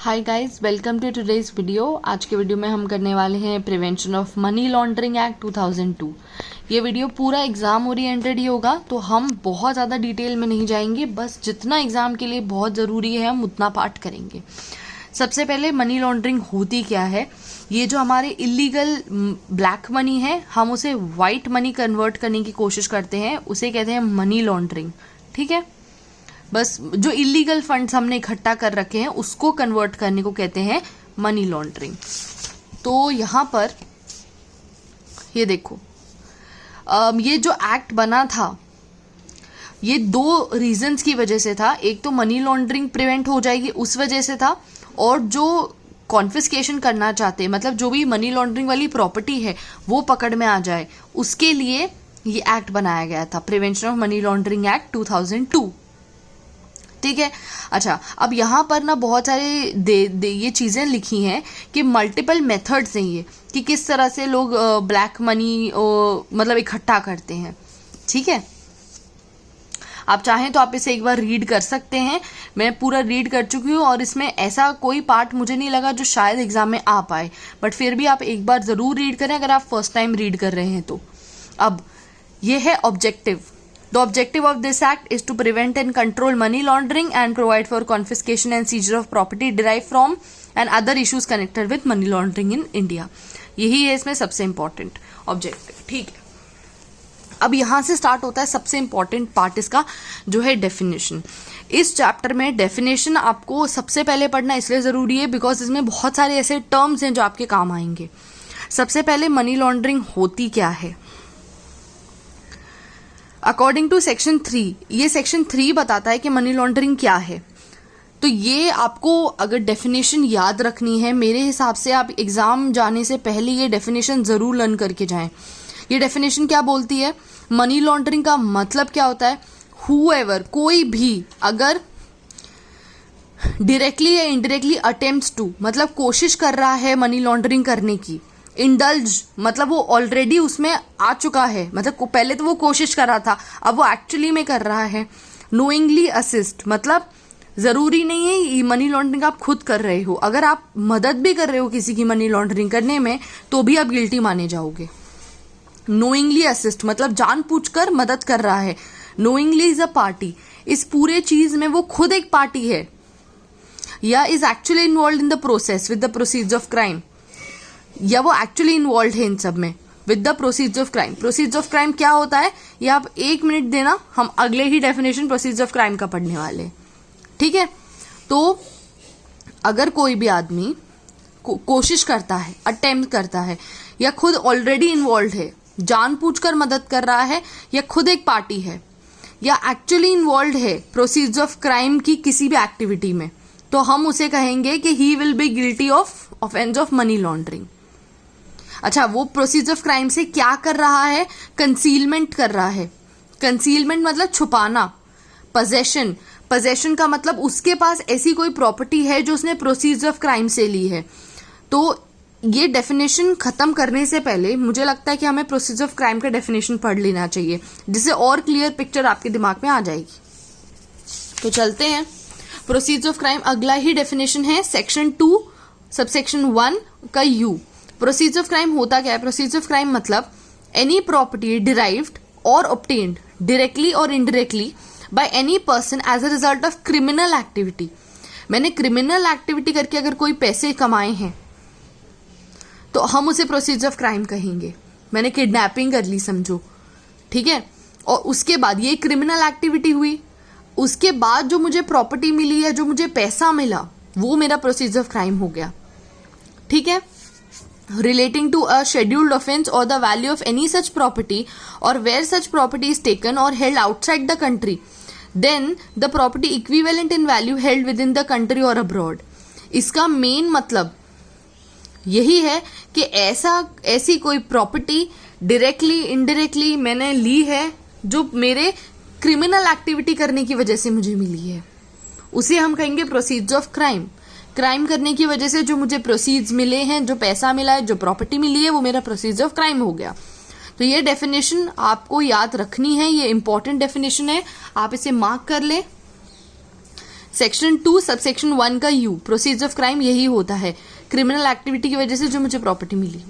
Hi guys, welcome to today's video. आज के video में हम करने वाले हैं prevention of money laundering act 2002। ये वीडियो पूरा एग्जाम ओरिएंटेड ही होगा, तो हम बहुत ज़्यादा डिटेल में नहीं जाएंगे, बस जितना एग्जाम के लिए बहुत ज़रूरी है हम उतना पार्ट करेंगे। सबसे पहले मनी लॉन्ड्रिंग होती क्या है। ये जो हमारे इलीगल ब्लैक मनी है, हम उसे वाइट मनी कन्वर्ट करने की कोशिश करते हैं, उसे कहते हैं मनी लॉन्ड्रिंग। ठीक है, बस जो इलीगल फंड्स हमने इकट्ठा कर रखे हैं उसको कन्वर्ट करने को कहते हैं मनी लॉन्ड्रिंग। तो यहां पर ये देखो, ये जो एक्ट बना था ये दो रीजंस की वजह से था। एक तो मनी लॉन्ड्रिंग प्रिवेंट हो जाएगी उस वजह से था, और जो कॉन्फिस्केशन करना चाहते हैं, मतलब जो भी मनी लॉन्ड्रिंग वाली प्रॉपर्टी है वो पकड़ में आ जाए, उसके लिए ये एक्ट बनाया गया था, prevention of money laundering act 2002। ठीक है। अच्छा, अब यहाँ पर ना बहुत सारे ये चीज़ें लिखी हैं कि मल्टीपल मेथड्स हैं ये, कि किस तरह से लोग ब्लैक मनी मतलब इकट्ठा करते हैं। ठीक है, आप चाहें तो आप इसे एक बार रीड कर सकते हैं। मैं पूरा रीड कर चुकी हूँ और इसमें ऐसा कोई पार्ट मुझे नहीं लगा जो शायद एग्जाम में आ पाए, बट फिर भी आप एक बार ज़रूर रीड करें अगर आप फर्स्ट टाइम रीड कर रहे हैं तो। अब ये है objective. The objective of this act is to prevent and control money laundering and provide for confiscation and seizure of property derived from and other issues connected with money laundering in India। यही है इसमें सबसे important objective. ठीक है, अब यहाँ से start होता है सबसे इम्पोर्टेंट पार्ट इसका, जो है डेफिनेशन। इस चैप्टर में डेफिनेशन आपको सबसे पहले पढ़ना इसलिए ज़रूरी है बिकॉज इसमें बहुत सारे ऐसे टर्म्स हैं जो आपके काम आएंगे। सबसे पहले मनी लॉन्ड्रिंग होती क्या है। अकॉर्डिंग टू सेक्शन 3, ये सेक्शन 3 बताता है कि मनी लॉन्ड्रिंग क्या है। तो ये आपको अगर डेफिनेशन याद रखनी है, मेरे हिसाब से आप एग्जाम जाने से पहले ये डेफिनेशन जरूर लर्न करके जाएं। ये डेफिनेशन क्या बोलती है, मनी लॉन्ड्रिंग का मतलब क्या होता है। हुएवर, कोई भी अगर डायरेक्टली या इनडायरेक्टली अटेम्प्ट्स टू, मतलब कोशिश कर रहा है मनी लॉन्ड्रिंग करने की। इंडल्ज मतलब वो ऑलरेडी उसमें आ चुका है, मतलब पहले तो वो कोशिश कर रहा था, अब वो एक्चुअली में कर रहा है। नोइंगली असिस्ट, मतलब जरूरी नहीं है ये मनी लॉन्ड्रिंग आप खुद कर रहे हो, अगर आप मदद भी कर रहे हो किसी की मनी लॉन्ड्रिंग करने में तो भी आप गिल्टी माने जाओगे। नोइंगली असिस्ट मतलब जानबूझकर मदद कर रहा है। नोइंगली इज अ पार्टी, इस पूरे चीज में वो खुद एक पार्टी है, या is actually involve in the process with the proceeds of crime, या वो एक्चुअली इन्वॉल्व है इन सब में with the proceeds of crime. Proceeds of crime क्या होता है ये आप 1 मिनट देना, हम अगले ही डेफिनेशन प्रोसीड्स ऑफ क्राइम का पढ़ने वाले हैं। ठीक है, तो अगर कोई भी आदमी कोशिश करता है, अटेम्प्ट करता है, या खुद ऑलरेडी इन्वॉल्व है, जानबूझकर मदद कर रहा है, या खुद एक पार्टी है, या एक्चुअली इन्वॉल्व है प्रोसीड्स ऑफ क्राइम की किसी भी एक्टिविटी में, तो हम उसे कहेंगे कि he will be guilty of offence of money laundering. अच्छा, वो प्रोसीड्स ऑफ क्राइम से क्या कर रहा है, कंसीलमेंट कर रहा है। कंसीलमेंट मतलब छुपाना। पजेशन, पजेशन का मतलब उसके पास ऐसी कोई प्रॉपर्टी है जो उसने प्रोसीड्स ऑफ क्राइम से ली है। तो ये डेफिनेशन खत्म करने से पहले मुझे लगता है कि हमें प्रोसीड्स ऑफ क्राइम का डेफिनेशन पढ़ लेना चाहिए, जिससे और क्लियर पिक्चर आपके दिमाग में आ जाएगी। तो चलते हैं, प्रोसीड्स ऑफ क्राइम अगला ही डेफिनेशन है सेक्शन 2 सबसेक्शन 1 का यू। प्रोसीड्स ऑफ क्राइम होता क्या है। प्रोसीड्स ऑफ क्राइम मतलब एनी प्रॉपर्टी डिराइव्ड और ऑब्टेन्ड डायरेक्टली और indirectly by any person as a result of criminal activity. मैंने क्रिमिनल एक्टिविटी करके अगर कोई पैसे कमाए हैं तो हम उसे प्रोसीड्स ऑफ क्राइम कहेंगे। मैंने किडनैपिंग कर ली समझो, ठीक है, और उसके बाद ये क्रिमिनल एक्टिविटी हुई, उसके बाद जो मुझे प्रॉपर्टी मिली या जो मुझे पैसा मिला वो मेरा प्रोसीड्स ऑफ क्राइम हो गया। ठीक है, relating to a scheduled offense or the value of any such property or where such property is taken or held outside the country, then the property equivalent in value held within the country or abroad। इसका main मतलब यही है कि ऐसी कोई property directly indirectly मैंने ली है जो मेरे क्रिमिनल एक्टिविटी करने की वजह से मुझे मिली है, उसे हम कहेंगे प्रोसीड्स ऑफ क्राइम। क्राइम करने की वजह से जो मुझे प्रोसीड्स मिले हैं, जो पैसा मिला है, जो प्रॉपर्टी मिली है, वो मेरा प्रोसीड्स ऑफ क्राइम हो गया। तो ये डेफिनेशन आपको याद रखनी है, ये इंपॉर्टेंट डेफिनेशन है, आप इसे मार्क कर ले। सेक्शन 2 सबसेक्शन 1 का यू, प्रोसीड्स ऑफ क्राइम, यही होता है क्रिमिनल एक्टिविटी की वजह से जो मुझे प्रॉपर्टी मिली।